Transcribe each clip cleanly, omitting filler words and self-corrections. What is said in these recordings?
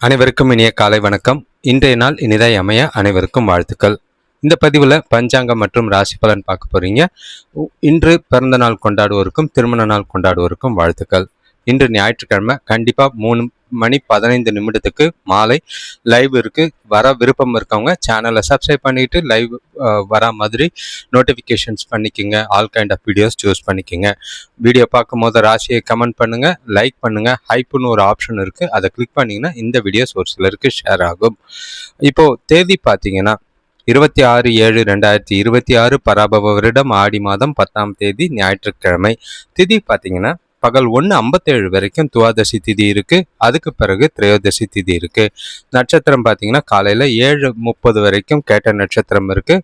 அனைவருக்கும் இனிய காலை வணக்கம். இன்றைய நாள் இனிதாய் அமைய அனைவருக்கும் வாழ்த்துக்கள். இந்த பதிவில் பஞ்சாங்கம் மற்றும் ராசி பலன் பார்க்க போறீங்க. இன்று பிறந்த நாள் கொண்டாடுவோருக்கும் திருமண நாள் கொண்டாடுவோருக்கும் வாழ்த்துக்கள். இன்று ஞாயிற்றுக்கிழமை கண்டிப்பாக 3:15 மாலை லைவ் இருக்கு. வர விருப்பம் இருக்கவங்க சேனலை சப்ஸ்கிரைப் பண்ணிட்டு லைவ் வர மாதிரி நோட்டிஃபிகேஷன்ஸ் பண்ணிக்கோங்க. All kind of videos choose பண்ணிக்கோங்க. வீடியோ பார்க்கும் போது ராசியை கமெண்ட் பண்ணுங்க, லைக் பண்ணுங்க. ஹைப்புன்னு ஒரு ஆப்ஷன் இருக்கு, அதை கிளிக் பண்ணிங்கன்னா இந்த வீடியோஸ் ஒரு சிலருக்கு ஷேர் ஆகும். இப்போ தேதி பார்த்தீங்கன்னா 26/7/2026 பராபவ வருடம் ஆடி மாதம் 10ஆம் தேதி ஞாயிற்றுக்கிழமை. திதி பார்த்தீங்கன்னா பகல் 1:57 வரைக்கும் துவாதசி திதி இருக்கு. அதுக்கு பிறகு திரையோதசி திதி இருக்கு. நட்சத்திரம் பார்த்தீங்கன்னா காலையில 7:30 வரைக்கும் கேட்ட நட்சத்திரம் இருக்கு.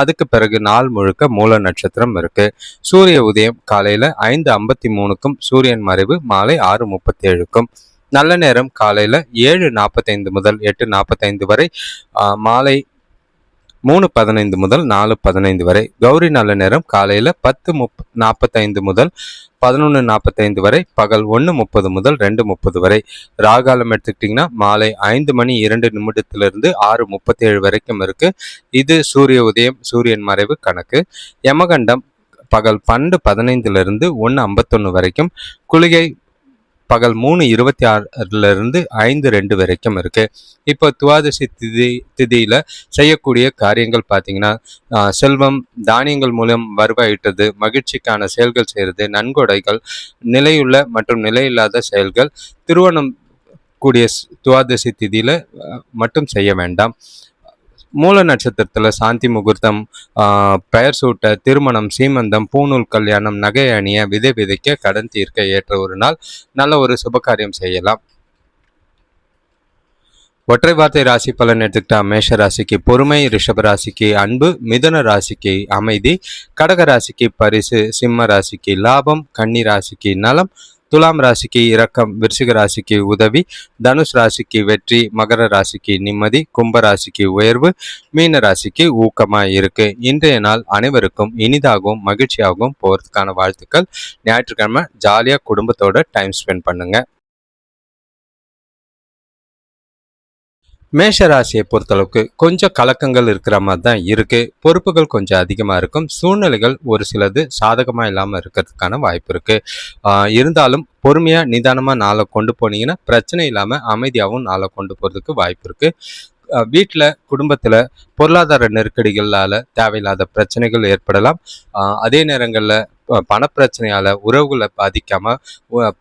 அதுக்கு பிறகு நாள் முழுக்க மூல நட்சத்திரம் இருக்கு. சூரிய உதயம் காலையில 5:53க்கும் சூரியன் மறைவு மாலை 6:37க்கும். நல்ல நேரம் காலையில 7:45 முதல் 8:45 வரை, மாலை 3:15 முதல் 4:15 வரை. கௌரி நல்ல நேரம் காலையில 10:45 முதல் 11:45 வரை, பகல் 1:30 முதல் 2:30 வரை. ராகாலம் எடுத்துக்கிட்டிங்கன்னா மாலை 5:02 6:37 வரைக்கும் இருக்கு. இது சூரிய உதயம் சூரியன் மறைவு கணக்கு. யமகண்டம் பகல் 12:15 1:51 வரைக்கும். குளிகை பகல் 3:26 5:02 வரைக்கும் இருக்கு. இப்போ துவாதசி திதியில செய்யக்கூடிய காரியங்கள் பார்த்தீங்கன்னா, செல்வம், தானியங்கள் மூலம் வருவாயிட்டது, மகிழ்ச்சிக்கான செயல்கள் செய்கிறது, நன்கொடைகள், நிலையுள்ள மற்றும் நிலையில்லாத செயல்கள். திருவோணம் கூடிய துவாதசி திதியில மட்டும் செய்ய வேண்டாம். மூல நட்சத்திரத்தில் சாந்தி முகூர்த்தம், பெயர் சூட்ட, திருமணம், சீமந்தம், பூநூல் கல்யாணம், நகை அணிய, விதை விதைக்க, கடன் தீர்க்க ஏற்ற ஒரு நாள். நல்ல ஒரு சுபகாரியம் செய்யலாம். ஒற்றை வார்த்தை ராசி பலன் எடுத்துக்கிட்டா மேஷ ராசிக்கு பொறுமை, ரிஷப ராசிக்கு அன்பு, மிதுன ராசிக்கு அமைதி, கடக ராசிக்கு பரிசு, சிம்ம ராசிக்கு லாபம், கன்னி ராசிக்கு நலம், துலாம் ராசிக்கு இரக்கம், விருச்சிக ராசிக்கு உதவி, தனுஷ் ராசிக்கு வெற்றி, மகர ராசிக்கு நிம்மதி, கும்ப ராசிக்கு உயர்வு, மீன ராசிக்கு ஊக்கமாக இருக்கு. இன்றைய நாள் அனைவருக்கும் இனிதாகவும் மகிழ்ச்சியாகவும் போகிறதுக்கான வாழ்த்துக்கள். ஞாயிற்றுக்கிழமை ஜாலியாக குடும்பத்தோட டைம் ஸ்பெண்ட் பண்ணுங்க. மேஷ ராசியை பொறுத்தளவுக்கு கொஞ்சம் கலக்கங்கள் இருக்கிற மாதிரி தான் இருக்குது. பொறுப்புகள் கொஞ்சம் அதிகமாக இருக்கும். சூழ்நிலைகள் ஒரு சிலது சாதகமாக இல்லாமல் இருக்கிறதுக்கான வாய்ப்பு இருக்குது. இருந்தாலும் பொறுமையாக நிதானமாக நாளை கொண்டு போனீங்கன்னா பிரச்சனை இல்லாமல் அமைதியாகவும் நாளை கொண்டு போகிறதுக்கு வாய்ப்பு இருக்குது. வீட்டில் குடும்பத்தில் பொருளாதார நெருக்கடிகளால் தேவையில்லாத பிரச்சனைகள் ஏற்படலாம். அதே நேரங்களில் பணப்பிரச்சனையால் உறவுகளை பாதிக்காமல்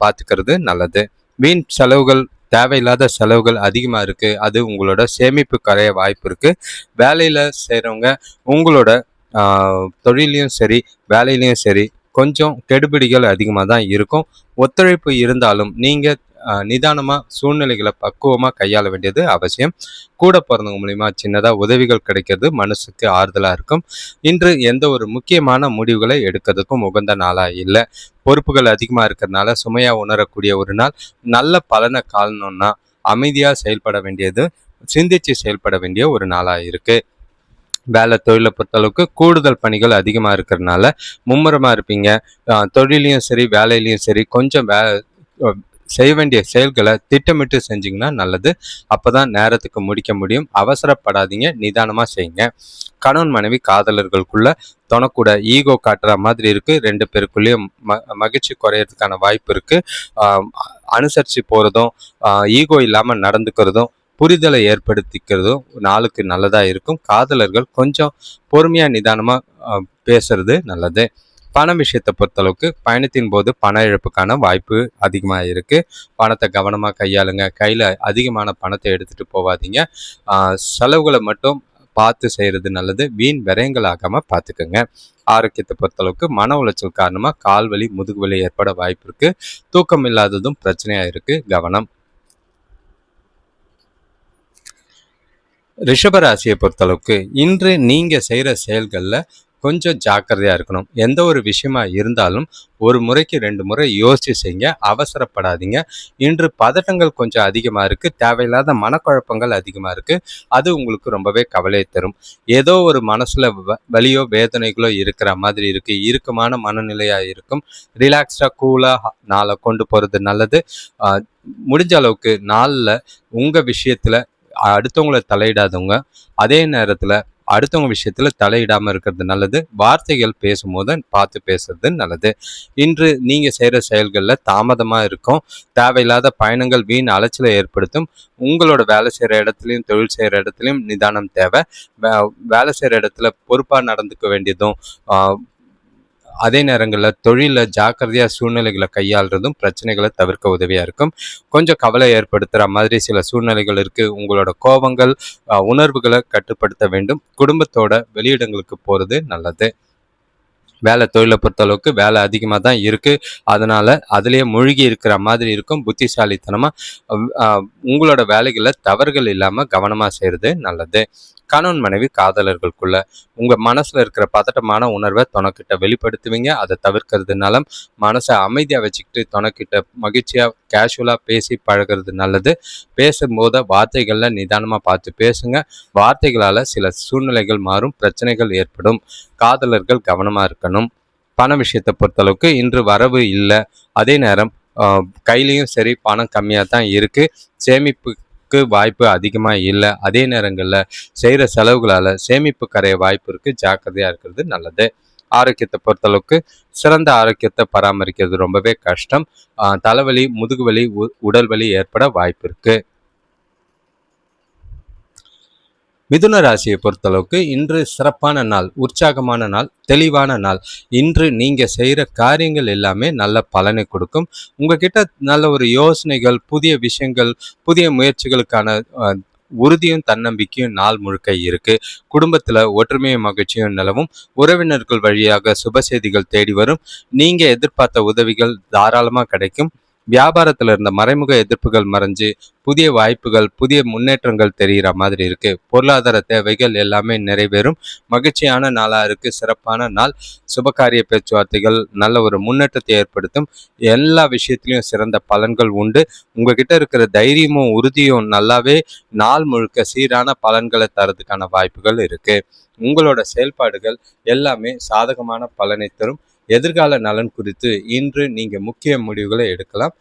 பார்த்துக்கிறது நல்லது. வீண் செலவுகள், தேவையில்லாத செலவுகள் அதிகமாக இருக்குது. அது உங்களோட சேமிப்பு கரைய வாய்ப்பு இருக்குது. வேலையில் செய்கிறவங்க உங்களோட தொழிலையும் சரி வேலையிலையும் சரி கொஞ்சம் கெடுபிடிகள் அதிகமாக தான் இருக்கும். ஒத்துழைப்பு இருந்தாலும் நீங்கள் நிதானமாக சூழ்நிலைகளை பக்குவமாக கையாள வேண்டியது அவசியம். கூட பிறந்தவங்க மூலிமா சின்னதாக உதவிகள் கிடைக்கிறது மனசுக்கு ஆறுதலாக இருக்கும். இன்று எந்த ஒரு முக்கியமான முடிவுகளை எடுக்கிறதுக்கும் உகந்த நாளாக இல்லை. பொறுப்புகள் அதிகமாக இருக்கிறதுனால சுமையாக உணரக்கூடிய ஒரு நாள். நல்ல பலனை காணணும்னா அமைதியாக செயல்பட வேண்டியது, சிந்திச்சு செயல்பட வேண்டிய ஒரு நாளாக இருக்குது. வேலை தொழிலை பொறுத்தளவுக்கு கூடுதல் பணிகள் அதிகமாக இருக்கிறதுனால மும்முரமாக இருப்பீங்க. தொழிலையும் சரி வேலையிலையும் சரி கொஞ்சம் செய்ய வேண்டிய செயல்களை திட்டமிட்டு செஞ்சிங்கன்னா நல்லது. அப்போ தான் நேரத்துக்கு முடிக்க முடியும். அவசரப்படாதீங்க, நிதானமாக செய்யுங்க. கணவன் மனைவி காதலர்களுக்குள்ள தொணக்கூட ஈகோ காட்டுற மாதிரி இருக்குது. 2 பேருக்குள்ளேயும் மகிழ்ச்சி குறையிறதுக்கான வாய்ப்பு இருக்குது. அனுசரித்து போகிறதும் ஈகோ இல்லாமல் நடந்துக்கிறதும் புரிதலை ஏற்படுத்திக்கிறதும் நாளுக்கு நல்லதாக இருக்கும். காதலர்கள் கொஞ்சம் பொறுமையாக நிதானமாக பேசுறது நல்லது. பண விஷயத்தை பொறுத்தளவுக்கு பயணத்தின் போது பண இழப்புக்கான வாய்ப்பு அதிகமாக இருக்குது. பணத்தை கவனமாக கையாளுங்க. கையில் அதிகமான பணத்தை எடுத்துகிட்டு போகாதீங்க. செலவுகளை மட்டும் பார்த்து செய்கிறது நல்லது. வீண் விரயங்கள் ஆகாமல் பார்த்துக்கோங்க. ஆரோக்கியத்தை பொறுத்தளவுக்கு மன உளைச்சல் காரணமாக கால்வலி, முதுகுவலி ஏற்பட வாய்ப்பு இருக்குது. தூக்கம் இல்லாததும் பிரச்சனையாக இருக்குது, கவனம். ரிஷபராசியை பொறுத்தளவுக்கு இன்று நீங்கள் செய்கிற செயல்களில் கொஞ்சம் ஜாக்கிரதையாக இருக்கணும். எந்த ஒரு விஷயமா இருந்தாலும் ஒரு முறைக்கு 2 முறை யோசிச்சு செய்யுங்க. அவசரப்படாதீங்க. இன்று பதட்டங்கள் கொஞ்சம் அதிகமாக இருக்குது, தேவையில்லாத மனக்குழப்பங்கள் அதிகமாக இருக்குது. அது உங்களுக்கு ரொம்பவே கவலையை தரும். ஏதோ ஒரு மனசில் வலியோ வேதனைகளோ இருக்கிற மாதிரி இருக்குது, இறுக்கமான மனநிலையாக இருக்கும். ரிலாக்ஸ்டாக கூலாக நாளை கொண்டு போகிறது நல்லது. முடிஞ்ச அளவுக்கு நாளில் உங்கள் விஷயத்தில் அடுத்தவங்களை தலையிடாதவங்க, அதே நேரத்தில் அடுத்தவங்க விஷயத்தில் தலையிடாமல் இருக்கிறது நல்லது. வார்த்தைகள் பேசும்போது பார்த்து பேசுறது நல்லது. இன்று நீங்கள் செய்கிற செயல்களில் தாமதமாக இருக்கும். தேவையில்லாத பயணங்கள் வீண் அலைச்சலை ஏற்படுத்தும். உங்களோட வேலை செய்கிற இடத்துலையும் தொழில் செய்கிற இடத்துலையும் நிதானம் தேவை. வேலை செய்கிற இடத்துல பொறுப்பாக நடந்துக்க வேண்டியதும், அதே நேரங்களில் தொழிலில் ஜாக்கிரதையாக சூழ்நிலைகளை கையாளுறதும் பிரச்சனைகளை தவிர்க்க உதவியாக இருக்கும். கொஞ்சம் கவலை ஏற்படுத்துகிற மாதிரி சில சூழ்நிலைகள் இருக்குது. உங்களோட கோபங்கள், உணர்வுகளை கட்டுப்படுத்த வேண்டும். குடும்பத்தோட வெளியிடங்களுக்கு போகிறது நல்லது. வேலை தொழிலை பொறுத்தளவுக்கு வேலை அதிகமாக தான் இருக்குது. அதனால் அதிலேயே மூழ்கி இருக்கிற மாதிரி இருக்கும். புத்திசாலித்தனமாக உங்களோட வேலைகளில் தவறுகள் இல்லாமல் கவனமாக செய்கிறது நல்லது. கணவன் மனைவி காதலர்களுக்குள்ள உங்கள் மனசில் இருக்கிற பதட்டமான உணர்வை துணைக்கிட்ட வெளிப்படுத்துவீங்க. அதை தவிர்க்கிறது நலம். மனசை அமைதியாக வச்சுக்கிட்டு துணைக்கிட்ட மகிழ்ச்சியாக கேஷுவலாக பேசி பழகிறது நல்லது. பேசும்போது வார்த்தைகளில் நிதானமாக பார்த்து பேசுங்க. வார்த்தைகளால் சில சூழ்நிலைகள் மாறும், பிரச்சனைகள் ஏற்படும். காதலர்கள் கவனமாக இருக்கணும். பண விஷயத்தை பொறுத்தளவுக்கு இன்று வரவு இல்லை. அதே நேரம் கையிலையும் சரி பணம் கம்மியாக தான் இருக்குது. சேமிப்புக்கு வாய்ப்பு அதிகமாக இல்லை. அதே நேரங்களில் செய்கிற செலவுகளால் சேமிப்பு கரைய வாய்ப்பு இருக்குது. ஜாக்கிரதையாக இருக்கிறது நல்லது. ஆரோக்கியத்தை பொறுத்தளவுக்கு சிறந்த ஆரோக்கியத்தை பராமரிக்கிறது ரொம்பவே கஷ்டம். தலைவலி, முதுகுவலி, உடல் வலி ஏற்பட வாய்ப்பு இருக்குது. மிதுன ராசியை பொறுத்தளவுக்கு இன்று சிறப்பான நாள், உற்சாகமான நாள், தெளிவான நாள். இன்று நீங்கள் செய்கிற காரியங்கள் எல்லாமே நல்ல பலனை கொடுக்கும். உங்ககிட்ட நல்ல ஒரு யோசனைகள், புதிய விஷயங்கள், புதிய முயற்சிகளுக்கான உறுதியும் தன்னம்பிக்கையும் நாள் முழுக்க இருக்கு. குடும்பத்தில் ஒற்றுமையும் மகிழ்ச்சியும் நிலவும். உறவினர்கள் வழியாக சுப செய்திகள் தேடி வரும். நீங்கள் எதிர்பார்த்த உதவிகள் தாராளமாக கிடைக்கும். வியாபாரத்தில் இருந்த மறைமுக எதிர்ப்புகள் மறைஞ்சு புதிய வாய்ப்புகள், புதிய முன்னேற்றங்கள் தெரிகிற மாதிரி இருக்கு. பொருளாதார தேவைகள் எல்லாமே நிறைவேறும். மகிழ்ச்சியான நாளாக இருக்கு. சிறப்பான நாள். சுபகாரிய பேச்சுவார்த்தைகள் நல்ல ஒரு முன்னேற்றத்தை ஏற்படுத்தும். எல்லா விஷயத்திலையும் சிறந்த பலன்கள் உண்டு. உங்ககிட்ட இருக்கிற தைரியமும் உறுதியும் நல்லாவே நாள் முழுக்க சீரான பலன்களை தரதுக்கான வாய்ப்புகள் இருக்கு. உங்களோட செயல்பாடுகள் எல்லாமே சாதகமான பலனை தரும். எதிர்கால நலன் குறித்து இன்று நீங்கள் முக்கிய முடிவுகளை எடுக்கலாம்.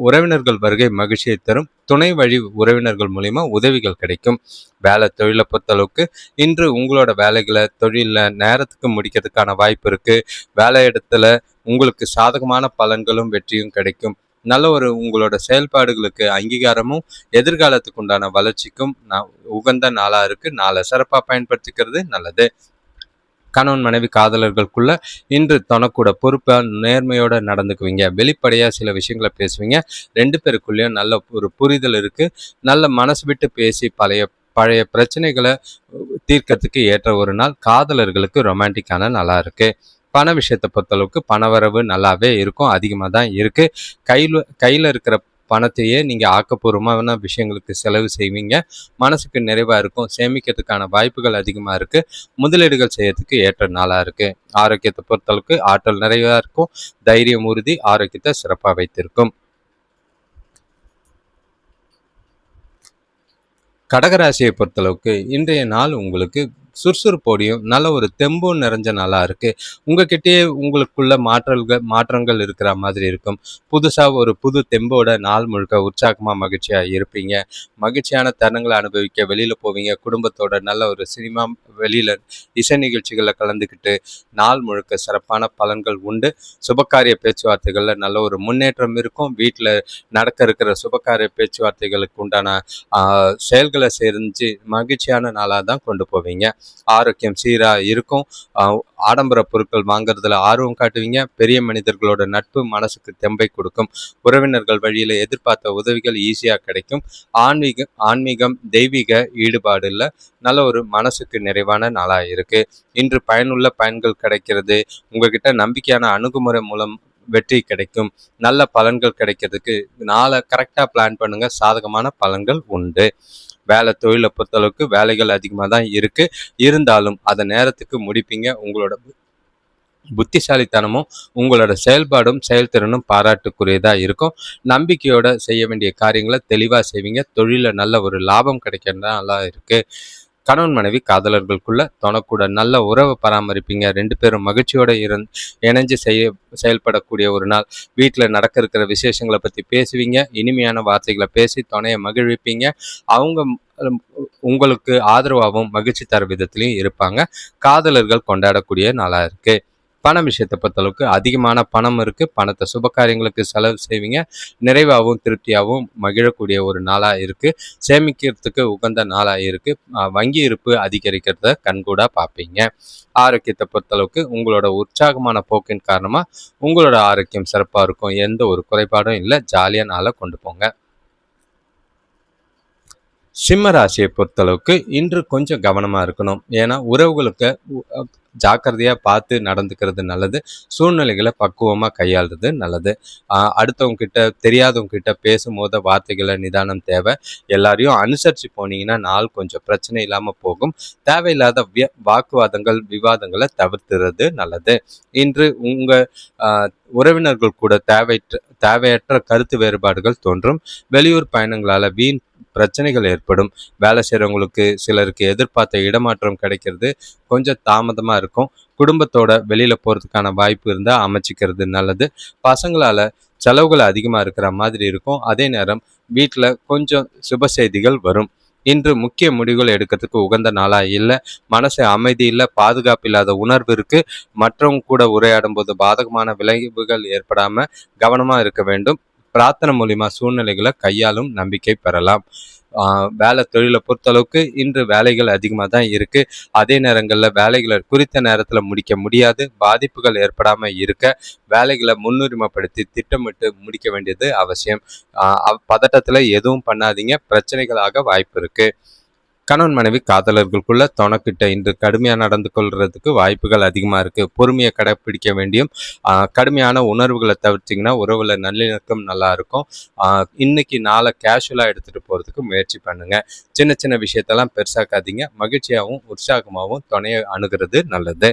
உறவினர்கள் வருகை மகிழ்ச்சியை தரும். துணை வழி உறவினர்கள் மூலிமா உதவிகள் கிடைக்கும். வேலை தொழிலை பொறுத்தளவுக்கு இன்று உங்களோட வேலைகளை தொழிலில் நேரத்துக்கு முடிக்கிறதுக்கான வாய்ப்பு இருக்குது. வேலை இடத்துல உங்களுக்கு சாதகமான பலன்களும் வெற்றியும் கிடைக்கும். நல்ல ஒரு உங்களோட செயல்பாடுகளுக்கு அங்கீகாரமும் எதிர்காலத்துக்கு உண்டான வளர்ச்சிக்கும் உகந்த நாளாக இருக்குது. நாளை சிறப்பாக பயன்படுத்திக்கிறது நல்லது. கணவன் மனைவி காதலர்களுக்குள்ள இன்று தனக்கூட பொறுப்பாக நேர்மையோடு நடந்துக்குவீங்க. வெளிப்படையாக சில விஷயங்களை பேசுவீங்க. 2 பேருக்குள்ளேயும் நல்ல ஒரு புரிதல் இருக்குது. நல்ல மனசு விட்டு பேசி பழைய பிரச்சனைகளை தீர்க்கறதுக்கு ஏற்ற ஒரு நாள். காதலர்களுக்கு ரொமான்டிக்கான நல்லா இருக்குது. பண விஷயத்தை பொறுத்தளவுக்கு பணவரவு நல்லாவே இருக்கும். அதிகமாக தான் இருக்குது. கையில் இருக்கிற பணத்தையே நீங்கள் ஆக்கப்பூர்வமான விஷயங்களுக்கு செலவு செய்வீங்க. மனசுக்கு நிறைவாக இருக்கும். சேமிக்கிறதுக்கான வாய்ப்புகள் அதிகமாக இருக்குது. முதலீடுகள் செய்யறதுக்கு ஏற்ற நாளாக இருக்குது. ஆரோக்கியத்தை பொறுத்தளவுக்கு ஆற்றல் நிறைவாக இருக்கும். தைரியம் உறுதி ஆரோக்கியத்தை சிறப்பாக வைத்திருக்கும். கடகராசியை பொறுத்தளவுக்கு இன்றைய நாள் உங்களுக்கு சுறுசுறுப்போடையும் நல்ல ஒரு தெம்பும் நிறைஞ்ச நாளாக இருக்குது. உங்ககிட்டயே உங்களுக்குள்ள மாற்றங்கள் இருக்கிற மாதிரி இருக்கும். புதுசாக ஒரு புது தெம்போட நாள் முழுக்க உற்சாகமாக மகிழ்ச்சியாக இருப்பீங்க. மகிழ்ச்சியான தருணங்களை அனுபவிக்க வெளியில் போவீங்க. குடும்பத்தோட நல்ல ஒரு சினிமா, வெளியில் இசை நிகழ்ச்சிகளில் கலந்துக்கிட்டு நாள் முழுக்க சிறப்பான பலன்கள் உண்டு. சுபகாரிய பேச்சுவார்த்தைகளில் நல்ல ஒரு முன்னேற்றம் இருக்கும். வீட்டில் நடக்க இருக்கிற சுபகாரிய பேச்சுவார்த்தைகளுக்கு உண்டான செயல்களை செஞ்சு மகிழ்ச்சியான நாளாக தான் கொண்டு போவீங்க. ஆரோக்கியம் சீராக இருக்கும். ஆடம்பர பொருட்கள் வாங்குறதுல ஆர்வம் காட்டுவீங்க. பெரிய மனிதர்களோட நட்பு மனசுக்கு தெம்பை கொடுக்கும். உறவினர்கள் வழியில் எதிர்பார்த்த உதவிகள் ஈஸியாக கிடைக்கும். ஆன்மீகம் தெய்வீக ஈடுபாடுல நல்ல ஒரு மனசுக்கு நிறைவான நாளாக இருக்கு. இன்று பயனுள்ள பயன்கள் கிடைக்கிறது. உங்ககிட்ட நம்பிக்கையான அணுகுமுறை மூலம் வெற்றி கிடைக்கும். நல்ல பலன்கள் கிடைக்கிறதுக்கு நாளை கரெக்டாக பிளான் பண்ணுங்க. சாதகமான பலன்கள் உண்டு. தொழிலை பொறுத்தளவுக்கு வேலைகள் அதிகமாக தான் இருக்கு. இருந்தாலும் அதை நேரத்துக்கு முடிப்பீங்க. உங்களோட புத்திசாலித்தனமும் உங்களோட செயல்பாடும் செயல்திறனும் பாராட்டுக்குரியதா இருக்கும். நம்பிக்கையோட செய்ய வேண்டிய காரியங்களை தெளிவா செய்வீங்க. தொழில நல்ல ஒரு லாபம் கிடைக்கிறதா நல்லா இருக்கு. கணவன் மனைவி காதலர்களுக்குள்ள தொணக்கூட நல்ல உறவை பராமரிப்பீங்க. 2 பேரும் மகிழ்ச்சியோட இணைஞ்சு செயல்படக்கூடிய ஒரு நாள். வீட்டில் நடக்க இருக்கிற விசேஷங்களை பற்றி பேசுவீங்க. இனிமையான வார்த்தைகளை பேசி துணையை மகிழ்விப்பீங்க. அவங்க உங்களுக்கு ஆதரவாகவும் மகிழ்ச்சி தர விதத்திலையும் இருப்பாங்க. காதலர்கள் கொண்டாடக்கூடிய நாளாக இருக்கு. பண விஷயத்தை பொறுத்தளவுக்கு அதிகமான பணம் இருக்கு. பணத்தை சுப காரியங்களுக்கு செலவு செய்வீங்க. நிறைவாகவும் திருப்தியாகவும் மகிழக்கூடிய ஒரு நாளா இருக்கு. சேமிக்கிறதுக்கு உகந்த நாளா இருக்கு. வங்கி இருப்பு அதிகரிக்கிறத கண்கூடா பார்ப்பீங்க. ஆரோக்கியத்தை பொறுத்தளவுக்கு உங்களோட உற்சாகமான போக்கின் காரணமா உங்களோட ஆரோக்கியம் சிறப்பாக இருக்கும். எந்த ஒரு குறைபாடும் இல்லை. ஜாலியா நாளை கொண்டு போங்க. சிம்ம ராசியை பொறுத்தளவுக்கு இன்று கொஞ்சம் கவனமாக இருக்கணும். ஏன்னா உறவுகளுக்கு ஜாக்கிரதையாக பார்த்து நடந்துக்கிறது நல்லது. சூழ்நிலைகளை பக்குவமாக கையாளுறது நல்லது. அடுத்தவங்க கிட்ட தெரியாதவங்க கிட்ட பேசும்போது வார்த்தைகளை நிதானம் தேவை. எல்லாரையும் அனுசரித்து போனீங்கன்னா நாள் கொஞ்சம் பிரச்சனை இல்லாமல் போகும். தேவையில்லாத வாக்குவாதங்கள் விவாதங்களை தவிர்த்துறது நல்லது. இன்று உங்கள் உறவினர்கள் கூட தேவையற்ற கருத்து வேறுபாடுகள் தோன்றும். வெளியூர் பயணங்களால் வீண் பிரச்சனைகள் ஏற்படும். வேலை செய்கிறவங்களுக்கு சிலருக்கு எதிர்பார்த்த இடமாற்றம் கிடைக்கிறது கொஞ்சம் தாமதமாக இருக்கும். குடும்பத்தோட வெளியில் போகிறதுக்கான வாய்ப்பு இருந்தால் அமைச்சிக்கிறது நல்லது. பசங்களால் செலவுகள் அதிகமாக இருக்கிற மாதிரி இருக்கும். அதே நேரம் வீட்டில் கொஞ்சம் சுப செய்திகள் வரும். இன்று முக்கிய முடிவுகள் எடுக்கிறதுக்கு உகந்த நாளாக இல்லை. மனசு அமைதி இல்லை. பாதுகாப்பு இல்லாத உணர்வு இருக்குது. மற்றவங்க கூட உரையாடும் போது பாதகமான விளைவுகள் ஏற்படாமல் கவனமாக இருக்க வேண்டும். பிரார்த்தனை மூலிமா சூழ்நிலைகளை கையாளும் நம்பிக்கை பெறலாம். வேலை தொழிலை பொறுத்தளவுக்கு இன்று வேலைகள் அதிகமாக தான் இருக்குது. அதே நேரங்களில் வேலைகளை குறித்த நேரத்தில் முடிக்க முடியாது. பாதிப்புகள் ஏற்படாமல் இருக்க வேலைகளை முன்னுரிமைப்படுத்தி திட்டமிட்டு முடிக்க வேண்டியது அவசியம். பதட்டத்தில் எதுவும் பண்ணாதீங்க. பிரச்சனைகளாக வாய்ப்பு இருக்குது. கணவன் மனைவி காதலர்களுக்குள்ள தொணக்கிட்ட இன்று கடுமையாக நடந்து கொள்றதுக்கு வாய்ப்புகள் அதிகமாக இருக்குது. பொறுமையை கடைப்பிடிக்க வேண்டியும். கடுமையான உணர்வுகளை தவிர்த்திங்கன்னா உறவுல நல்லிணக்கம் நல்லா இருக்கும். இன்னைக்கு நாளை கேஷுவலாக எடுத்துகிட்டு போகிறதுக்கு முயற்சி பண்ணுங்கள். சின்ன சின்ன விஷயத்தெல்லாம் பெருசாக்காதீங்க. மகிழ்ச்சியாகவும் உற்சாகமாகவும் துணையை அணுகிறது நல்லது.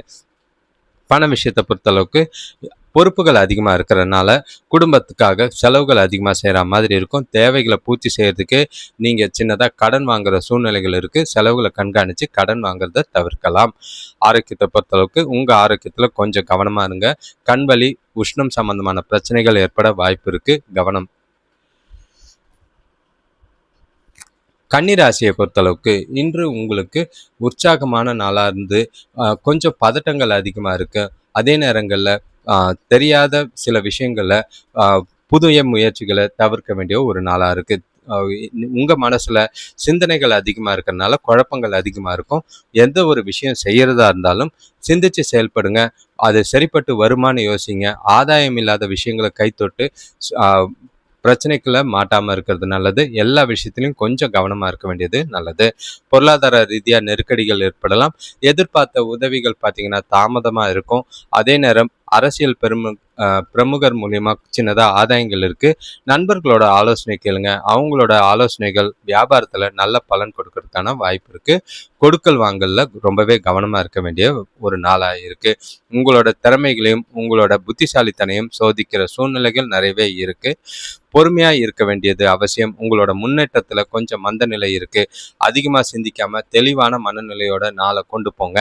பண விஷயத்தை பொறுத்தளவுக்கு பொறுப்புகள் அதிகமாக இருக்கிறதுனால குடும்பத்துக்காக செலவுகள் அதிகமாக செய்கிற மாதிரி இருக்கும். தேவைகளை பூர்த்தி செய்கிறதுக்கு நீங்கள் சின்னதாக கடன் வாங்குகிற சூழ்நிலைகள் இருக்குது. செலவுகளை கண்காணித்து கடன் வாங்குறத தவிர்க்கலாம். ஆரோக்கியத்தை பொறுத்தளவுக்கு உங்கள் ஆரோக்கியத்தில் கொஞ்சம் கவனமாக இருங்க. கண்வலி உஷ்ணம் சம்பந்தமான பிரச்சனைகள் ஏற்பட வாய்ப்பு இருக்குது. கவனம். கன்னிராசியை பொறுத்தளவுக்கு இன்று உங்களுக்கு உற்சாகமான நாளாக இருந்து கொஞ்சம் பதட்டங்கள் அதிகமாக இருக்குது. அதே நேரங்களில் தெரியாத சில விஷயங்களை புதிய முயற்சிகளை தவிர்க்க வேண்டிய ஒரு நாளாக இருக்குது. உங்கள் மனசில் சிந்தனைகள் அதிகமாக இருக்கிறதுனால குழப்பங்கள் அதிகமாக இருக்கும். எந்த ஒரு விஷயம் செய்கிறதா இருந்தாலும் சிந்திச்சு செயல்படுங்க. அது சரிப்பட்டு வருமானு யோசிங்க. ஆதாயம் இல்லாத விஷயங்களை கைத்தொட்டு பிரச்சனைக்குள்ள மாட்டாமல் இருக்கிறது நல்லது. எல்லா விஷயத்திலையும் கொஞ்சம் கவனமாக இருக்க வேண்டியது நல்லது. பொருளாதார ரீதியாக நெருக்கடிகள் ஏற்படலாம். எதிர்பார்த்த உதவிகள் பார்த்தீங்கன்னா தாமதமாக இருக்கும். அதே நேரம் அரசியல் பிரமுகர் மூலியமா சின்னதாக ஆதாயங்கள் இருக்குது. நண்பர்களோட ஆலோசனை கேளுங்க. அவங்களோட ஆலோசனைகள் வியாபாரத்தில் நல்ல பலன் கொடுக்கறதுக்கான வாய்ப்பு இருக்குது. கொடுக்கல் வாங்கல்ல ரொம்பவே கவனமாக இருக்க வேண்டிய ஒரு நாளாக இருக்குது. உங்களோட திறமைகளையும் உங்களோட புத்திசாலித்தனையும் சோதிக்கிற சூழ்நிலைகள் நிறையவே இருக்குது. பொறுமையாக இருக்க வேண்டியது அவசியம். உங்களோட முன்னேற்றத்தில் கொஞ்சம் மந்த நிலை இருக்குது. அதிகமாக சிந்திக்காமல் தெளிவான மனநிலையோட நாளை கொண்டு போங்க.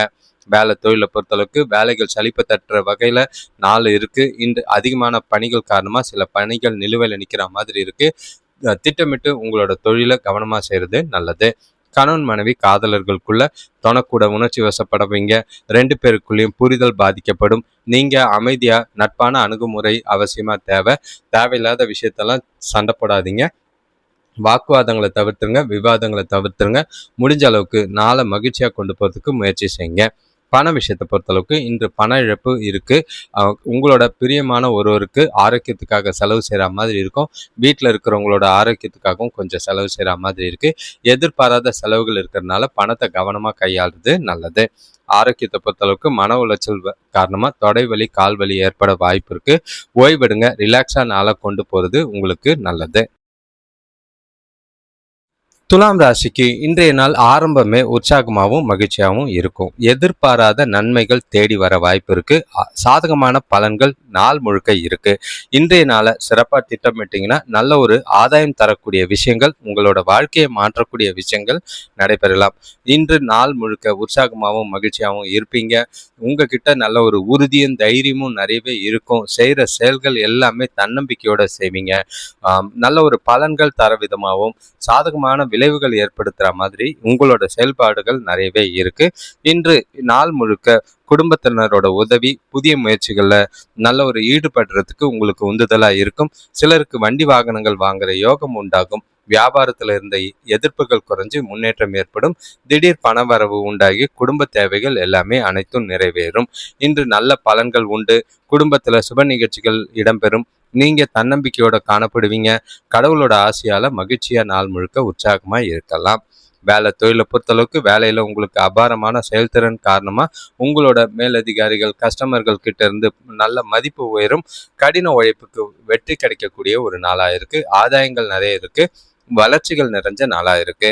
வேலை தொழிலை பொறுத்தளவுக்கு வேலைகள் சலிப்பு தட்டுற வகையில் நாள் இருக்குது. இன்று அதிகமான பணிகள் காரணமாக சில பணிகள் நிலுவையில் நிற்கிற மாதிரி இருக்குது. திட்டமிட்டு உங்களோட தொழிலை கவனமாக செய்கிறது நல்லது. கணவன் மனைவி காதலர்களுக்குள்ள தொணக்கூட உணர்ச்சி வசப்படுவீங்க. 2 பேருக்குள்ளேயும் புரிதல் பாதிக்கப்படும். நீங்கள் அமைதியாக நட்பான அணுகுமுறை அவசியமாக தேவை. தேவையில்லாத விஷயத்தெல்லாம் சண்டை போடாதீங்க. வாக்குவாதங்களை தவிர்த்துருங்க. விவாதங்களை தவிர்த்துருங்க. முடிஞ்ச அளவுக்கு நாளை மகிழ்ச்சியாக கொண்டு போகிறதுக்கு முயற்சி செய்யுங்க. பண விஷயத்தை பொறுத்தளவுக்கு இன்று பண இழப்பு இருக்குது. உங்களோட பிரியமான ஒருவருக்கு ஆரோக்கியத்துக்காக செலவு செய்கிற மாதிரி இருக்கும். வீட்டில் இருக்கிறவங்களோட ஆரோக்கியத்துக்காகவும் கொஞ்சம் செலவு செய்கிற மாதிரி இருக்குது. எதிர்பாராத செலவுகள் இருக்கிறதுனால பணத்தை கவனமாக கையாளுறது நல்லது. ஆரோக்கியத்தை பொறுத்தளவுக்கு மன உளைச்சல் காரணமாக தொடைவலி கால்வலி ஏற்பட வாய்ப்பு இருக்குது. ஓய்வெடுங்க. ரிலாக்ஸாக நாளாக கொண்டு போகிறது உங்களுக்கு நல்லது. துலாம் ராசிக்கு இன்றைய நாள் ஆரம்பமே உற்சாகமாகவும் மகிழ்ச்சியாகவும் இருக்கும். எதிர்பாராத நன்மைகள் தேடி வர வாய்ப்பு இருக்கு. சாதகமான பலன்கள் நாள் முழுக்க இருக்கு. இன்றைய நாளை சிறப்பாக திட்டமிட்டீங்கன்னா நல்ல ஒரு ஆதாயம் தரக்கூடிய விஷயங்கள், உங்களோட வாழ்க்கையை மாற்றக்கூடிய விஷயங்கள் நடைபெறலாம். இன்று நாள் முழுக்க உற்சாகமாகவும் மகிழ்ச்சியாகவும் இருப்பீங்க. உங்ககிட்ட நல்ல ஒரு உறுதியும் தைரியமும் நிறையவே இருக்கும். செய்கிற செயல்கள் எல்லாமே தன்னம்பிக்கையோட செய்வீங்க. நல்ல ஒரு பலன்கள் தர விதமாகவும் சாதகமான விளைவுகள் ஏற்படுத்துகிற மாதிரி உங்களோட செயல்பாடுகள் நிறையவே இருக்கு. இன்று நாள் முழுக்க குடும்பத்தினரோட உதவி, புதிய முயற்சிகளில் நல்ல ஒரு ஈடுபடுறதுக்கு உங்களுக்கு உந்துதலாக இருக்கும். சிலருக்கு வண்டி வாகனங்கள் வாங்குற யோகம் உண்டாகும். வியாபாரத்தில் இருந்த எதிர்ப்புகள் குறைஞ்சு முன்னேற்றம் ஏற்படும். திடீர் பணவரவு உண்டாகி குடும்ப தேவைகள் எல்லாமே அனைத்தும் நிறைவேறும். இன்று நல்ல பலன்கள் உண்டு. குடும்பத்தில் சுப நிகழ்ச்சிகள் இடம்பெறும். நீங்க தன்னம்பிக்கையோட காணப்படுவீங்க. கடவுளோட ஆசையால மகிழ்ச்சியா நாள் முழுக்க உற்சாகமா இருக்கலாம். வேலை தொழிலை பொறுத்தளவுக்கு வேலையில உங்களுக்கு அபாரமான செயல்திறன் காரணமா உங்களோட மேலதிகாரிகள், கஸ்டமர்கள் கிட்ட இருந்து நல்ல மதிப்பு உயரும். கடின உழைப்புக்கு வெற்றி கிடைக்கக்கூடிய ஒரு நாளா இருக்கு. ஆதாயங்கள் நிறைய இருக்கு. வளர்ச்சிகள் நிறைஞ்ச நாளா இருக்கு.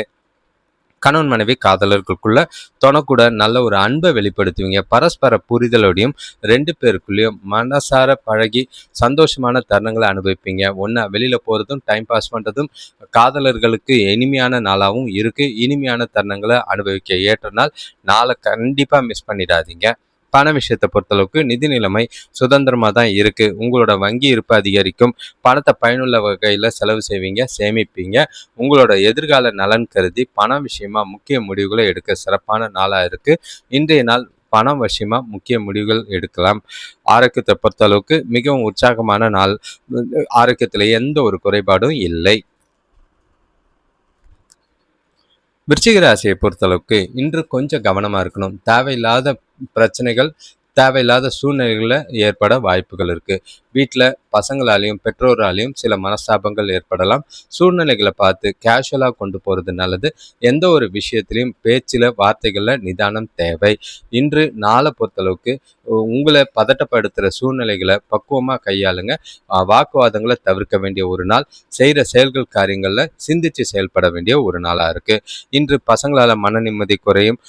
கணவன் மனைவி காதலர்களுக்குள்ள தொணக்கூட நல்ல ஒரு அன்பை வெளிப்படுத்துவீங்க. பரஸ்பர புரிதலோடையும் 2 பேருக்குள்ளேயும் மனசார பழகி சந்தோஷமான தருணங்களை அனுபவிப்பீங்க. ஒன்றா வெளியில் போகிறதும் டைம் பாஸ் பண்ணுறதும் காதலர்களுக்கு இனிமையான நாளாகவும் இருக்குது. இனிமையான தருணங்களை அனுபவிக்க ஏற்ற நாளை கண்டிப்பாக மிஸ் பண்ணிடாதீங்க. பண விஷயத்தை பொறுத்தளவுக்கு நிதி நிலைமை சுதந்திரமாக தான் இருக்குது. உங்களோட வங்கி இருப்பு அதிகரிக்கும். பணத்தை பயனுள்ள வகையில் செலவு செய்வீங்க, சேமிப்பீங்க. உங்களோட எதிர்கால நலன் கருதி பண விஷயமா முக்கிய முடிவுகளை எடுக்க சிறப்பான நாளாக இருக்குது. இன்றைய நாள் பணம் விஷயமா முக்கிய முடிவுகள் எடுக்கலாம். ஆரோக்கியத்தை பொறுத்தளவுக்கு மிகவும் உற்சாகமான நாள். ஆரோக்கியத்தில் எந்த ஒரு குறைபாடும் இல்லை. விருச்சிக ராசியை பொறுத்தளவுக்கு இன்று கொஞ்சம் கவனமாக இருக்கணும். தேவையில்லாத பிரச்சனைகள், தேவையில்லாத சூழ்நிலைகளில் ஏற்பட வாய்ப்புகள் இருக்குது. வீட்டில் பசங்களாலேயும் பெற்றோராலேயும் சில மனஸ்தாபங்கள் ஏற்படலாம். சூழ்நிலைகளை பார்த்து கேஷுவலாக கொண்டு போகிறது நல்லது. எந்த ஒரு விஷயத்திலையும் பேச்சில், வார்த்தைகளில் நிதானம் தேவை. இன்று நாளை பொறுத்தளவுக்கு உங்களை பதட்டப்படுத்துகிற சூழ்நிலைகளை பக்குவமாக கையாளுங்க. வாக்குவாதங்களை தவிர்க்க வேண்டிய ஒரு நாள். செய்கிற செயல்கள், காரியங்களில் சிந்தித்து செயல்பட வேண்டிய ஒரு நாளாக இருக்குது. இன்று பசங்களால் மன நிம்மதி குறையும்.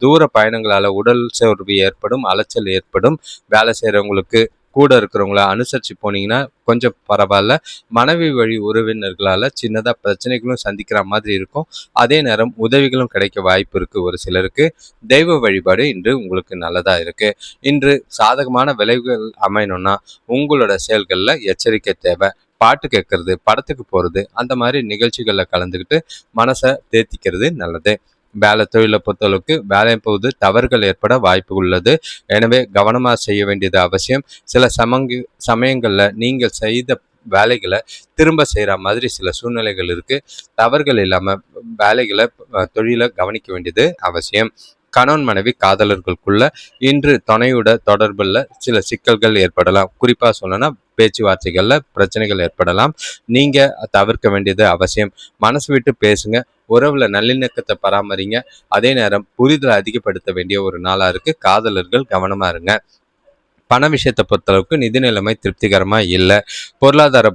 தூர பயணங்களால் உடல் சோர்வு ஏற்படும், அலைச்சல் ஏற்படும். வேலை செய்கிறவங்களுக்கு கூட இருக்கிறவங்கள அனுசரித்து போனீங்கன்னா கொஞ்சம் பரவாயில்ல. மனைவி வழி உறவினர்களால் சின்னதாக பிரச்சனைகளும் சந்திக்கிற மாதிரி இருக்கும். அதே நேரம் உதவிகளும் கிடைக்க வாய்ப்பு இருக்குது ஒரு சிலருக்கு. தெய்வ வழிபாடு இன்று உங்களுக்கு நல்லதாக இருக்குது. இன்று சாதகமான விளைவுகள் அமையணும்னா உங்களோட செயல்களில் எச்சரிக்கை தேவை. பாட்டு கேட்கறது, படத்துக்கு போகிறது, அந்த மாதிரி நிகழ்ச்சிகளில் கலந்துக்கிட்டு மனசை தேத்திக்கிறது நல்லது. வேலை தொழிலை பொறுத்தளவுக்கு வேலை போது தவறுகள் ஏற்பட வாய்ப்பு உள்ளது. எனவே கவனமாக செய்ய வேண்டியது அவசியம். சில சமயங்களில் நீங்கள் செய்த வேலைகளை திரும்ப செய்கிற மாதிரி சில சூழ்நிலைகள் இருக்குது. தவறுகள் இல்லாமல் வேலைகளை, தொழிலை கவனிக்க வேண்டியது அவசியம். கணவன் மனைவி காதலர்களுக்குள்ள இன்று துணையோட தொடர்பில் சில சிக்கல்கள் ஏற்படலாம். குறிப்பாக சொல்லணும்னா பேச்சுவார்த்தைகளில் பிரச்சனைகள் ஏற்படலாம். நீங்கள் தவிர்க்க வேண்டியது அவசியம். மனசு விட்டு பேசுங்க. உறவுல நல்லிணக்கத்தை பராமரிங்க. அதே நேரம் புரிதலை அதிகப்படுத்த வேண்டிய ஒரு நாளாக இருக்குது. காதலர்கள் கவனமாக இருங்க. பண விஷயத்தை பொறுத்தளவுக்கு நிதி நிலைமை திருப்திகரமாக இல்லை. பொருளாதார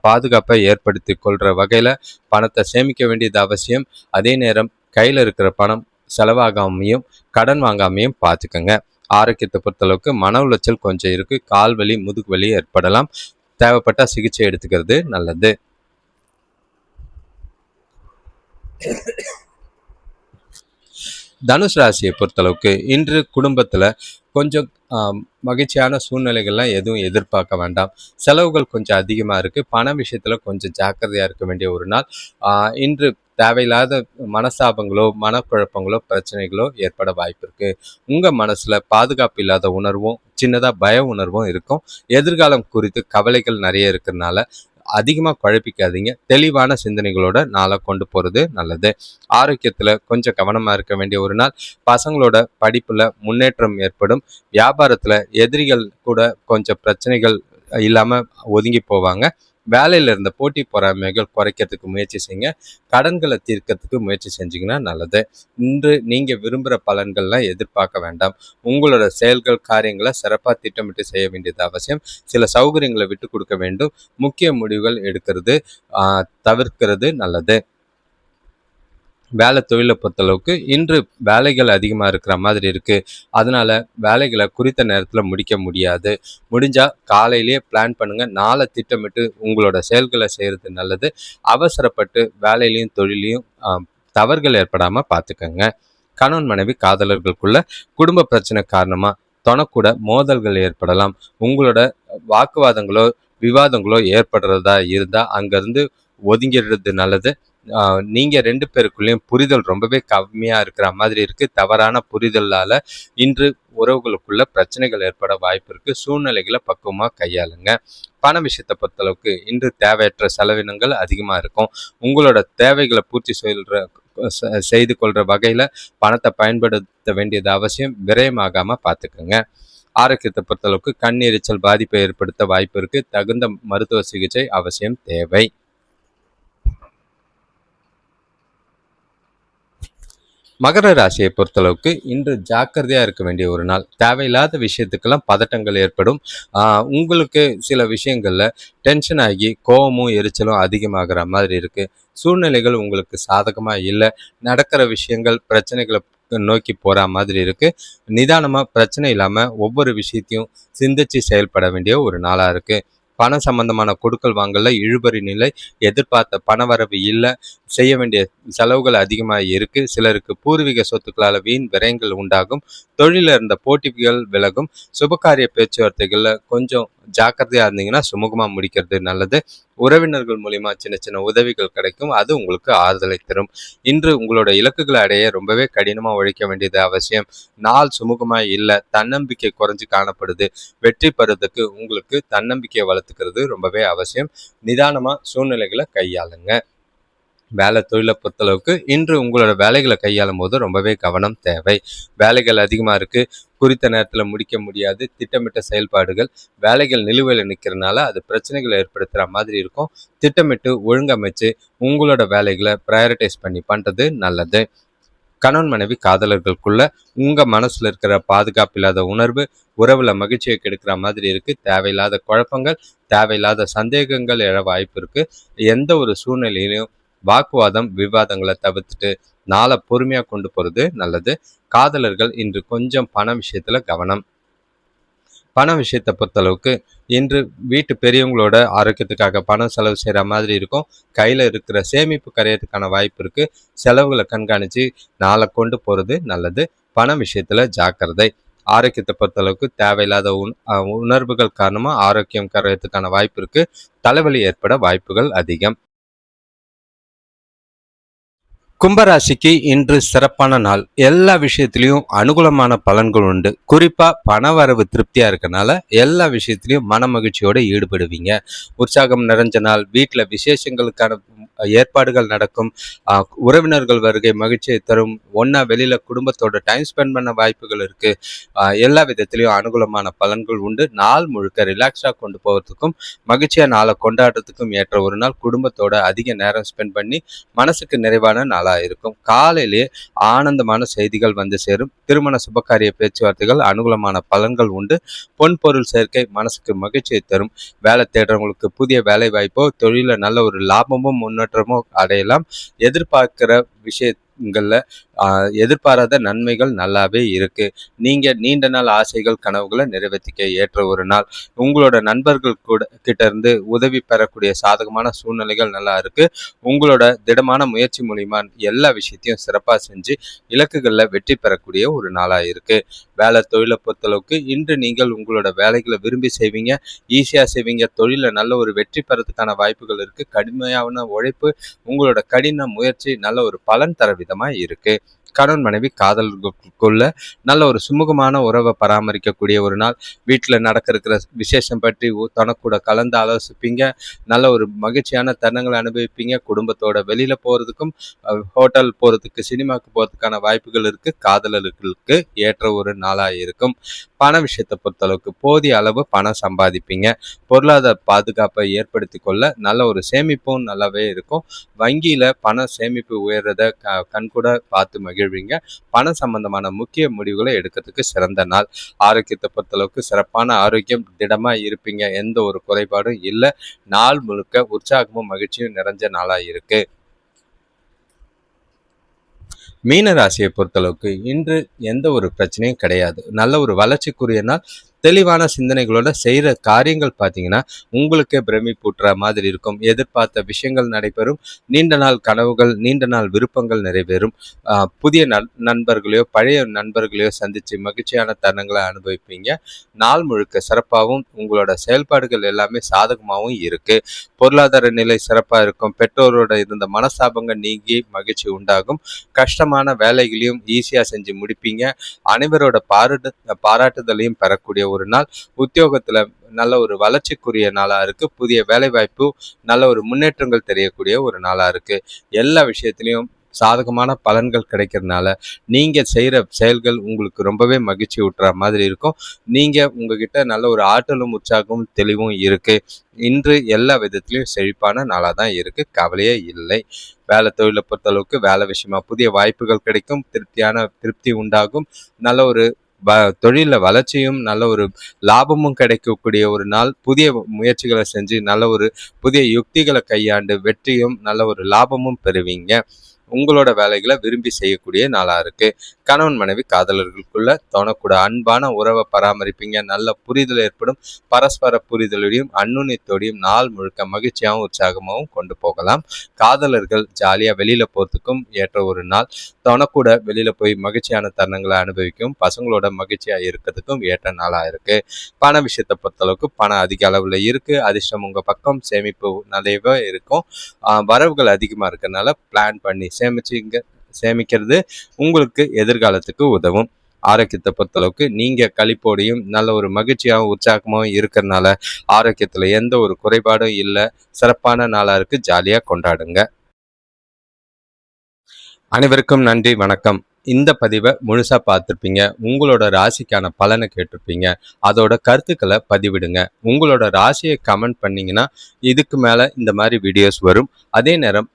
பாதுகாப்பை ஏற்படுத்தி கொள்கிற வகையில் பணத்தை சேமிக்க வேண்டியது அவசியம். அதே நேரம் கையில் இருக்கிற பணம் செலவாகாமையும் கடன் வாங்காமையும் பார்த்துக்கோங்க. ஆரோக்கியத்தை பொறுத்தளவுக்கு மன உளைச்சல் கொஞ்சம் இருக்குது. கால் வலி, முதுகு வலி ஏற்படலாம். தேவைப்பட்ட சிகிச்சை எடுத்துக்கிறது நல்லது. தனுஷ் ராசியை பொறுத்தளவுக்கு இன்று குடும்பத்தில் கொஞ்சம் மகிழ்ச்சியான சூழ்நிலைகள்லாம் எதுவும் எதிர்பார்க்க வேண்டாம். செலவுகள் கொஞ்சம் அதிகமாக இருக்குது. பண விஷயத்தில் கொஞ்சம் ஜாக்கிரதையாக இருக்க வேண்டிய ஒரு நாள். இன்று தேவையில்லாத மனஸ்தாபங்களோ, மனக்குழப்பங்களோ, பிரச்சனைகளோ ஏற்பட வாய்ப்பு இருக்குது. உங்கள் மனசில் பாதுகாப்பு இல்லாத உணர்வும், சின்னதாக பய உணர்வும் இருக்கும். எதிர்காலம் குறித்து கவலைகள் நிறைய இருக்கிறதுனால அதிகமாக குழப்பிக்காதீங்க. தெளிவான சிந்தனைகளோட நாளை கொண்டு போகிறது நல்லது. ஆரோக்கியத்தில் கொஞ்சம் கவனமாக இருக்க வேண்டிய ஒரு நாள். பசங்களோட படிப்பில் முன்னேற்றம் ஏற்படும். வியாபாரத்தில் எதிரிகள் கூட கொஞ்சம் பிரச்சனைகள் இல்லாமல் ஒதுங்கி போவாங்க. வேலையில் இருந்த போட்டி பொறாமைகள் குறைக்கிறதுக்கு முயற்சி செய்யுங்க. கடன்களை தீர்க்கறதுக்கு முயற்சி செஞ்சிங்கன்னா நல்லது. இன்று நீங்கள் விரும்புகிற பலன்கள்லாம் எதிர்பார்க்க வேண்டாம். உங்களோட செயல்கள், காரியங்களை சிறப்பாக திட்டமிட்டு செய்ய வேண்டியது அவசியம். சில சௌகரியங்களை விட்டு கொடுக்க வேண்டும். முக்கிய முடிவுகள் எடுக்கிறது தவிர்க்கிறது நல்லது. வேலை தொழிலை பொறுத்தளவுக்கு இன்று வேலைகள் அதிகமாக இருக்கிற மாதிரி இருக்குது. அதனால வேலைகளை குறித்த நேரத்தில் முடிக்க முடியாது. முடிஞ்சால் காலையிலேயே பிளான் பண்ணுங்கள். நாளை திட்டமிட்டு உங்களோட செயல்களை செய்கிறது நல்லது. அவசரப்பட்டு வேலையிலையும் தொழிலையும் தவறுகள் ஏற்படாமல் பார்த்துக்கங்க. கணவன் மனைவி காதலர்களுக்குள்ள குடும்ப பிரச்சனை காரணமாக தொணக்கூட மோதல்கள் ஏற்படலாம். உங்களோட வாக்குவாதங்களோ விவாதங்களோ ஏற்படுறதா இருந்தால் அங்கேருந்து ஒதுங்கிடுறது நல்லது. நீங்கள் ரெண்டு பேருக்குள்ளேயும் புரிதல் ரொம்பவே கம்மியாக இருக்கிற மாதிரி இருக்குது. தவறான புரிதலால் இன்று உறவுகளுக்குள்ள பிரச்சனைகள் ஏற்பட வாய்ப்பு இருக்குது. சூழ்நிலைகளை பக்குவமாக கையாளுங்க. பண விஷயத்தை பொறுத்தளவுக்கு இன்று தேவையற்ற செலவினங்கள் அதிகமாக இருக்கும். உங்களோட தேவைகளை பூர்த்தி செய்து கொள்கிற வகையில் பணத்தை பயன்படுத்த வேண்டியது அவசியம். விரயமாகாமல் பார்த்துக்கோங்க. ஆரோக்கியத்தை பொறுத்தளவுக்கு கண் எரிச்சல் பாதிப்பை ஏற்படுத்த வாய்ப்பு இருக்குது. தகுந்த மருத்துவ சிகிச்சை அவசியம் தேவை. மகர ராசியை பொறுத்தளவுக்கு இன்று ஜாக்கிரதையாக இருக்க வேண்டிய ஒரு நாள். தேவையில்லாத விஷயத்துக்கெல்லாம் பதட்டங்கள் ஏற்படும். உங்களுக்கு சில விஷயங்களில் டென்ஷன் ஆகி கோபமும் எரிச்சலும் அதிகமாகிற மாதிரி இருக்குது. சூழ்நிலைகள் உங்களுக்கு சாதகமாக இல்லை. நடக்கிற விஷயங்கள் பிரச்சனைகளை நோக்கி போகிற மாதிரி இருக்குது. நிதானமாக பிரச்சனை இல்லாமல் ஒவ்வொரு விஷயத்தையும் சிந்திச்சு செயல்பட வேண்டிய ஒரு நாளாக இருக்குது. பணம் சம்பந்தமான கொடுக்கல் வாங்கல இழுபறி நிலை. எதிர்பார்த்த பணவரவு இல்லை. செய்ய வேண்டிய செலவுகள் அதிகமாக இருக்கு. சிலருக்கு பூர்வீக சொத்துக்களால் வீண் விரயங்கள் உண்டாகும். தொழிலில் இருந்த போட்டிகள் விலகும். சுபகாரிய பேச்சுவார்த்தைகளில் கொஞ்சம் ஜாக்கிரதையாக இருந்தீங்கன்னா சுமூகமாக முடிக்கிறது நல்லது. உறவினர்கள் மூலிமா சின்ன சின்ன உதவிகள் கிடைக்கும். அது உங்களுக்கு ஆறுதலை தரும். இன்று உங்களோட இலக்குகளை அடைய ரொம்பவே கடினமாக உழைக்க வேண்டியது அவசியம். நாள் சுமூகமாக இல்லை. தன்னம்பிக்கை குறைஞ்சு காணப்படுது. வெற்றி பெறுவதற்கு உங்களுக்கு தன்னம்பிக்கையை வளர்த்துக்கிறது ரொம்பவே அவசியம். நிதானமாக சூழ்நிலைகளை கையாளுங்க. வேலை தொழிலை பொறுத்தளவுக்கு இன்று உங்களோட வேலைகளை கையாளும் போது ரொம்பவே கவனம் தேவை. வேலைகள் அதிகமாக இருக்குது. குறித்த நேரத்தில் முடிக்க முடியாது. திட்டமிட்ட செயல்பாடுகள் வேலைகள் நிலுவையில் நிற்கிறதுனால அது பிரச்சனைகளை ஏற்படுத்துகிற மாதிரி இருக்கும். திட்டமிட்டு ஒழுங்கமைச்சு உங்களோட வேலைகளை ப்ரையாரிட்டைஸ் பண்ணி பண்ணுறது நல்லது. கணவன் மனைவி காதலர்களுக்குள்ள உங்கள் மனசில் இருக்கிற பாதுகாப்பு இல்லாத உணர்வு உறவில் மகிழ்ச்சியை கெடுக்கிற மாதிரி இருக்குது. தேவையில்லாத குழப்பங்கள் தேவையில்லாத சந்தேகங்கள் எழ வாய்ப்பு இருக்குது. எந்த ஒரு சூழ்நிலையிலையும் வாக்குவாதம் விவாதங்களை தவிர்த்துட்டு நாளை பொறுமையாக கொண்டு போகிறது நல்லது. காதலர்கள் இன்று கொஞ்சம் பண விஷயத்தில் கவனம். பண விஷயத்தை பொறுத்தளவுக்கு இன்று வீட்டு பெரியவங்களோட ஆரோக்கியத்துக்காக பணம் செலவு செய்கிற மாதிரி இருக்கும். கையில் இருக்கிற சேமிப்பு கரையிறதுக்கான வாய்ப்பு இருக்குது. செலவுகளை கண்காணித்து நாளை கொண்டு போகிறது நல்லது. பண விஷயத்தில் ஜாக்கிரதை. ஆரோக்கியத்தை பொறுத்தளவுக்கு தேவையில்லாத உணர்வுகள் காரணமாக ஆரோக்கியம் கரையிறதுக்கான வாய்ப்பு இருக்குது. தலைவலி ஏற்பட வாய்ப்புகள் அதிகம். கும்பராசிக்கு இன்று சிறப்பான நாள். எல்லா விஷயத்திலையும் அனுகூலமான பலன்கள் உண்டு. குறிப்பாக பணவரவு திருப்தியாக இருக்கனால எல்லா விஷயத்திலையும் மன மகிழ்ச்சியோடு ஈடுபடுவீங்க. உற்சாகம் நிறைஞ்ச நாள். வீட்டில் விசேஷங்களுக்கான ஏற்பாடுகள் நடக்கும். உறவினர்கள் வருகை மகிழ்ச்சியை தரும். ஒன்றா வெளியில் குடும்பத்தோட டைம் ஸ்பெண்ட் பண்ண வாய்ப்புகள் இருக்குது. எல்லா விதத்திலையும் அனுகூலமான பலன்கள் உண்டு. நாள் முழுக்க ரிலாக்ஸாக கொண்டு போகிறதுக்கும் மகிழ்ச்சியாக நாளை கொண்டாடுறதுக்கும் ஏற்ற ஒரு நாள். குடும்பத்தோட அதிக நேரம் ஸ்பெண்ட் பண்ணி மனசுக்கு நிறைவான நாளாக இருக்கும். காலையிலே ஆனந்தமான செய்திகள் வந்து சேரும். திருமண சுபகாரிய பேச்சுவார்த்தைகள் அனுகூலமான பலன்கள் உண்டு. பொன்பொருள் சேர்க்கை மனசுக்கு மகிழ்ச்சியை தரும். வேலை தேடுறவங்களுக்கு புதிய வேலை வாய்ப்போ தொழில நல்ல ஒரு லாபமும் முன்னேற்றமோ அடையலாம். எதிர்பார்க்கிற விஷயங்கள்ல எதிர்பாராத நன்மைகள் நல்லாவே இருக்கு. நீங்க நீண்ட நாள் ஆசைகள் கனவுகளை நிறைவேற்றிக்க ஏற்ற ஒரு நாள். உங்களோட நண்பர்கள் கிட்ட இருந்து உதவி பெறக்கூடிய சாதகமான சூழ்நிலைகள் நல்லா இருக்கு. உங்களோட திடமான முயற்சி மூலியமா எல்லா விஷயத்தையும் சிறப்பாக செஞ்சு இலக்குகளில் வெற்றி பெறக்கூடிய ஒரு நாளாக இருக்கு. வேலை தொழிலை பொறுத்தளவுக்கு இன்று நீங்கள் உங்களோட வேலைகளை விரும்பி செய்வீங்க. ஈஸியாக செய்வீங்க. தொழிலில் நல்ல ஒரு வெற்றி பெறதுக்கான வாய்ப்புகள் இருக்கு. கடுமையான உழைப்பு உங்களோட கடின முயற்சி நல்ல ஒரு பலன் தர விதமாக இருக்கு. கணவன் மனைவி காதலர்களுக்குள்ள நல்ல ஒரு சுமூகமான உறவை பராமரிக்கக்கூடிய ஒரு நாள். வீட்டில் நடக்கிற விசேஷம் பற்றி தனக்கூட கலந்து ஆலோசிப்பீங்க. நல்ல ஒரு மகிழ்ச்சியான தருணங்களை அனுபவிப்பீங்க. குடும்பத்தோட வெளியில் போகிறதுக்கும் ஹோட்டல் போகிறதுக்கு சினிமாவுக்கு போகிறதுக்கான வாய்ப்புகள் இருக்குது. காதலர்களுக்கு ஏற்ற ஒரு நாளாக இருக்கும். பண விஷயத்தை பொறுத்தளவுக்கு போதிய அளவு பணம் சம்பாதிப்பீங்க. பொருளாதார பாதுகாப்பை ஏற்படுத்தி கொள்ள நல்ல ஒரு சேமிப்பும் நல்லாவே இருக்கும். வங்கியில் பண சேமிப்பு உயர்றதை கண்கூட பார்த்து மகிழ்வீங்க. பணம் சம்பந்தமான முக்கிய முடிவுகளை எடுக்கிறதுக்கு சிறந்த நாள். ஆரோக்கியத்தை பொறுத்தளவுக்கு சிறப்பான ஆரோக்கியம். திடமாக இருப்பீங்க. எந்த ஒரு குறைபாடும் இல்லை. நாள் முழுக்க உற்சாகமும் மகிழ்ச்சியும் நிறைஞ்ச நாளாக இருக்கு. மீன ராசியை பொறுத்தளவுக்கு இன்று எந்த ஒரு பிரச்சனையும் கிடையாது. நல்ல ஒரு வளர்ச்சிக்குரிய நாள். தெளிவான சிந்தனைகளோட செய்கிற காரியங்கள் பார்த்தீங்கன்னா உங்களுக்கே பிரமிப்பூட்டுற மாதிரி இருக்கும். எதிர்பார்த்த விஷயங்கள் நடைபெறும். நீண்ட நாள் கனவுகள், நீண்ட நாள் விருப்பங்கள் நிறைவேறும். புதிய நண்பர்களையோ பழைய நண்பர்களையோ சந்தித்து மகிழ்ச்சியான தருணங்களை அனுபவிப்பீங்க. நாள் முழுக்க சிறப்பாகவும் உங்களோட செயல்பாடுகள் எல்லாமே சாதகமாகவும் இருக்குது. பொருளாதார நிலை சிறப்பாக இருக்கும். பெற்றோரோட இருந்த மனஸ்தாபங்கள் நீங்கி மகிழ்ச்சி உண்டாகும். கஷ்டமான வேலைகளையும் ஈஸியாக செஞ்சு முடிப்பீங்க. அனைவரோட பாராட்டுதலையும் பெறக்கூடிய ஒரு நாள். உத்தியோகத்தில் நல்ல ஒரு வளர்ச்சிக்குரிய நாளாக இருக்குது. புதிய வேலைவாய்ப்பு, நல்ல ஒரு முன்னேற்றங்கள் தெரியக்கூடிய ஒரு நாளாக இருக்குது. எல்லா விஷயத்துலையும் சாதகமான பலன்கள் கிடைக்கிறதுனால நீங்கள் செய்கிற செயல்கள் உங்களுக்கு ரொம்பவே மகிழ்ச்சி ஊட்டுற மாதிரி இருக்கும். நீங்கள் உங்ககிட்ட நல்ல ஒரு ஆற்றலும் உற்சாகமும் தெளிவும் இருக்குது. இன்று எல்லா விதத்திலையும் செழிப்பான நாளாக தான் இருக்குது. கவலையே இல்லை. வேலை தொழிலை பொறுத்தளவுக்கு வேலை விஷயமா புதிய வாய்ப்புகள் கிடைக்கும். திருப்தி உண்டாகும். நல்ல ஒரு தொழிலில் வளர்ச்சியும் நல்ல ஒரு லாபமும் கிடைக்கக்கூடிய ஒரு நாள். புதிய முயற்சிகளை செஞ்சு நல்ல ஒரு புதிய யுக்திகளை கையாண்டு வெற்றியும் நல்ல ஒரு லாபமும் பெறுவீங்க. உங்களோட வேலைகளை விரும்பி செய்யக்கூடிய நாளாக இருக்குது. கணவன் மனைவி காதலர்களுக்குள்ள தோணக்கூட அன்பான உறவை பராமரிப்பீங்க. நல்ல புரிதல் ஏற்படும். பரஸ்பர புரிதலோடையும் அன்னுண்ணியத்தோடையும் நாள் முழுக்க மகிழ்ச்சியாகவும் உற்சாகமாகவும் கொண்டு போகலாம். காதலர்கள் ஜாலியாக வெளியில் போகிறதுக்கும் ஏற்ற ஒரு நாள். தோணக்கூட வெளியில் போய் மகிழ்ச்சியான தருணங்களை அனுபவிக்கும். பசங்களோட மகிழ்ச்சியாக இருக்கிறதுக்கும் ஏற்ற நாளாக இருக்குது. பண விஷயத்தை பொறுத்தளவுக்கு பணம் அதிக அளவில் இருக்குது. அதிர்ஷ்டம் உங்கள் பக்கம். சேமிப்பு நிறையவே இருக்கும். வரவுகள் அதிகமாக இருக்கிறதுனால பிளான் பண்ணி சேமிக்கிறது உங்களுக்கு எதிர்காலத்துக்கு உதவும். ஆரோக்கியத்தை பொறுத்தளவுக்கு நீங்கள் களிப்போடையும் நல்ல ஒரு மகிழ்ச்சியாகவும் உற்சாகமாகவும் இருக்கிறதுனால ஆரோக்கியத்தில் எந்த ஒரு குறைபாடும் இல்லை. சிறப்பான நாளாக இருக்குது. ஜாலியாக கொண்டாடுங்க. அனைவருக்கும் நன்றி, வணக்கம். இந்த பதிவை முழுசாக பார்த்துருப்பீங்க. உங்களோட ராசிக்கான பலனை கேட்டிருப்பீங்க. அதோட கருத்துக்களை பதிவிடுங்க. உங்களோட ராசியை கமெண்ட் பண்ணிங்கன்னா இதுக்கு மேலே இந்த மாதிரி வீடியோஸ் வரும். அதே நேரம்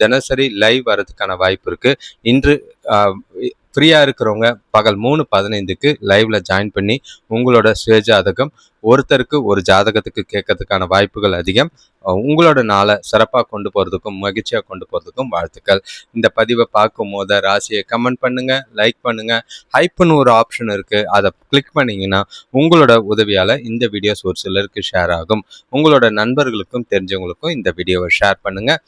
தினசரி லைவ் வரதுக்கான வாய்ப்பு இருக்குது. இன்று ஃப்ரீயாக இருக்கிறவங்க பகல் 3:15க்கு லைவில் ஜாயின் பண்ணி உங்களோட சுயஜாதகம் ஒருத்தருக்கு ஒரு ஜாதகத்துக்கு கேட்கறதுக்கான வாய்ப்புகள் அதிகம். உங்களோட நாளை சிறப்பாக கொண்டு போகிறதுக்கும் மகிழ்ச்சியாக கொண்டு போகிறதுக்கும் வாழ்த்துக்கள். இந்த பதிவை பார்க்கும் போது ராசியை கமெண்ட் பண்ணுங்கள், லைக் பண்ணுங்கள். ஹைப்புன்னு ஒரு ஆப்ஷன் இருக்குது, அதை கிளிக் பண்ணிங்கன்னா உங்களோட உதவியால் இந்த வீடியோஸ் ஒரு சிலருக்கு ஷேர் ஆகும். உங்களோட நண்பர்களுக்கும் தெரிஞ்சவங்களுக்கும் இந்த வீடியோவை ஷேர் பண்ணுங்கள்.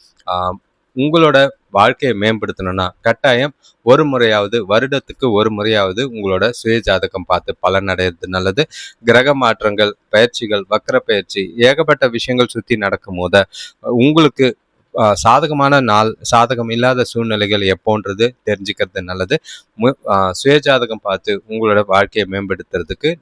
உங்களோட வாழ்க்கையை மேம்படுத்தணும்னா கட்டாயம் ஒரு முறையாவது, வருடத்துக்கு ஒரு முறையாவது உங்களோட சுய ஜாதகம் பார்த்து பலனடைகிறது நல்லது. கிரக மாற்றங்கள், பயிற்சிகள், வக்கர பயிற்சி, ஏகப்பட்ட விஷயங்கள் சுற்றி நடக்கும் போது உங்களுக்கு சாதகமான நாள், சாதகம் இல்லாத சூழ்நிலைகள் எப்போன்றது தெரிஞ்சுக்கிறது நல்லது. சுய ஜாதகம் பார்த்து உங்களோட வாழ்க்கையை மேம்படுத்துறதுக்கு